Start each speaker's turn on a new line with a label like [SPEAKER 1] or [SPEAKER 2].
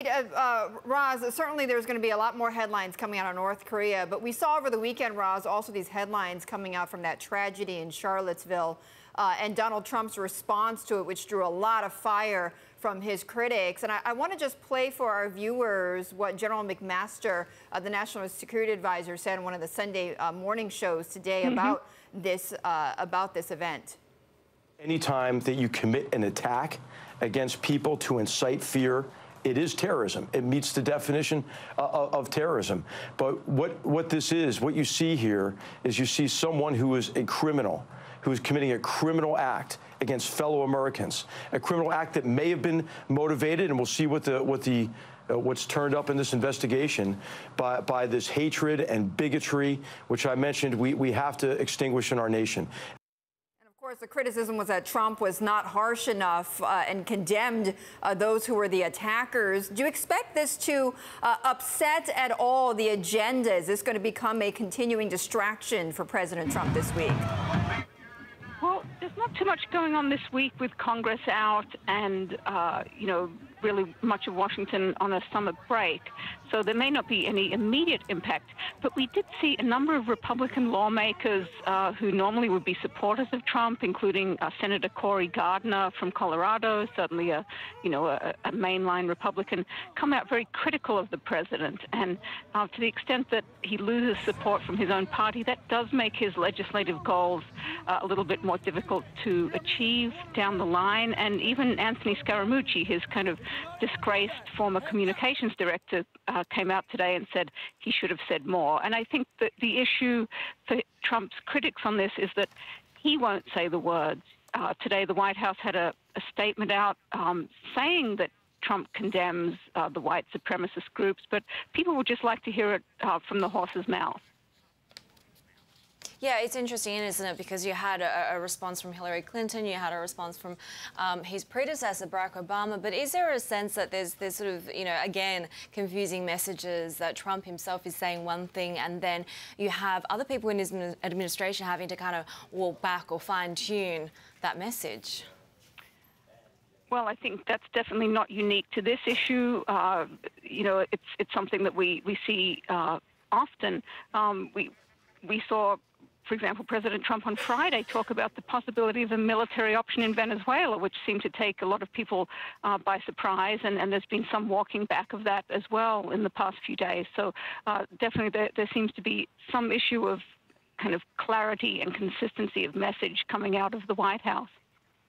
[SPEAKER 1] Roz, certainly there's going to be a lot more headlines coming out of North Korea, but we saw over the weekend, Roz, also these headlines coming out from that tragedy in Charlottesville and Donald Trump's response to it, which drew a lot of fire from his critics. And I want to just play for our viewers what General McMaster, the National Security Advisor, said in one of the Sunday morning shows today about this event.
[SPEAKER 2] Anytime that you commit an attack against people to incite fear, it is terrorism. It meets the definition of terrorism. But what this is, what you see here, is you see someone who is a criminal, who is committing a criminal act against fellow Americans, a criminal act that may have been motivated, and we'll see what's turned up in this investigation by this hatred and bigotry, which I mentioned we have to extinguish in our nation.
[SPEAKER 1] Of course, the criticism was that Trump was not harsh enough and condemned those who were the attackers. Do you expect this to upset at all the agenda? Is this going to become a continuing distraction for President Trump this week?
[SPEAKER 3] Well, there's not too much going on this week with Congress out and, really much of Washington on a summer break. So there may not be any immediate impact. But we did see a number of Republican lawmakers who normally would be supporters of Trump, including Senator Cory Gardner from Colorado, certainly a mainline Republican, come out very critical of the president. And to the extent that he loses support from his own party, that does make his legislative goals a little bit more difficult to achieve down the line. And even Anthony Scaramucci, his kind of disgraced former communications director, came out today and said he should have said more. And I think that the issue for Trump's critics on this is that he won't say the words. Today, the White House had a statement out saying that Trump condemns the white supremacist groups, but people would just like to hear it from the horse's mouth.
[SPEAKER 4] Yeah, it's interesting, isn't it? Because you had a response from Hillary Clinton, you had a response from his predecessor, Barack Obama. But is there a sense that there's sort of, again, confusing messages that Trump himself is saying one thing, and then you have other people in his administration having to kind of walk back or fine-tune that message?
[SPEAKER 3] Well, I think that's definitely not unique to this issue. It's something that we see often. We saw, for example, President Trump on Friday talk about the possibility of a military option in Venezuela, which seemed to take a lot of people by surprise, and there's been some walking back of that as well in the past few days. So definitely there seems to be some issue of kind of clarity and consistency of message coming out of the White House.